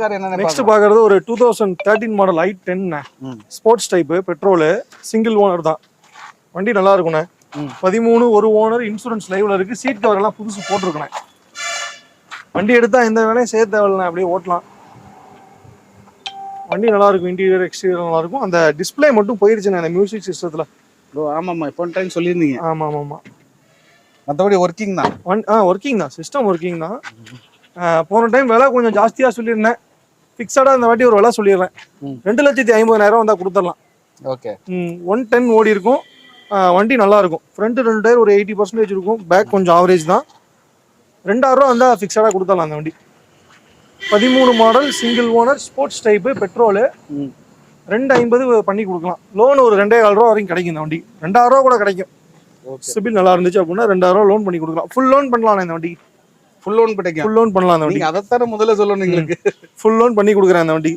Car என்ன next பாக்குறது ஒரு 2013 model i10 sports type petrol single owner தான். வண்டி நல்லா இருக்குண்ணே. 13 ஒரு ஓனர், இன்சூரன்ஸ் லைவ்ல இருக்கு. சீட் கவர் எல்லாம் புதுசு போட்டிருக்கேன். வண்டி எடுத்தா எந்த வேலையும் சேர்த்து தேவையில்லை, அப்படியே ஓட்டலாம். வண்டி நல்லா இருக்கும், இன்டீரியர் எக்ஸ்டீரியர் நல்லா இருக்கும். அந்த டிஸ்பிளே மட்டும் போயிருச்சுண்ணே அந்த மியூசிக் சிஸ்டத்துல. ஆமாம்மா, இப்போ டைம் சொல்லியிருந்தீங்க. ஆமா ஆமா, மற்றபடி ஒர்க்கிங் தான். ஒர்க்கிங் தான், சிஸ்டம் ஒர்க்கிங் தான். போன டைம் விலை கொஞ்சம் ஜாஸ்தியா சொல்லியிருந்தேன். ஃபிக்ஸடா இந்த வாட்டி ஒரு விலை சொல்லிடுறேன். 2,50,000 வந்தா கொடுத்துடலாம். ஓகே. 110 ஓடி இருக்கும். வண்டி நல்லா இருக்கும். ஃப்ரண்ட் 2 டயர் ஒரு 80% இருக்கும். பேக் கொஞ்சம் ஆவரேஜ் தான். 2,000 வந்தா ஃபிக்ஸடா கொடுத்துடலாம் அந்த வண்டி. 13 model single owner sports type petrol. 2,50 பண்ணி கொடுக்கலாம். லோன் ஒரு 2,400 வரைக்கும் கிடைக்கும் இந்த வண்டி. 2,000 கூட கிடைக்கும். சிபில் நல்லா இருந்துச்சு அப்படின்னா 2,000 லோன் பண்ணி கொடுக்கலாம். ஃபுல் லோன் பண்ணலாம் இந்த வண்டி. ஃபுல் லோன் கிடைக்கும். ஃபுல் லோன் பண்ணலாம் அந்த வண்டி. அதைத்தான முதல்ல சொல்லணும். எங்களுக்கு ஃபுல் லோன் பண்ணி கொடுக்குறேன் அந்த வண்டி.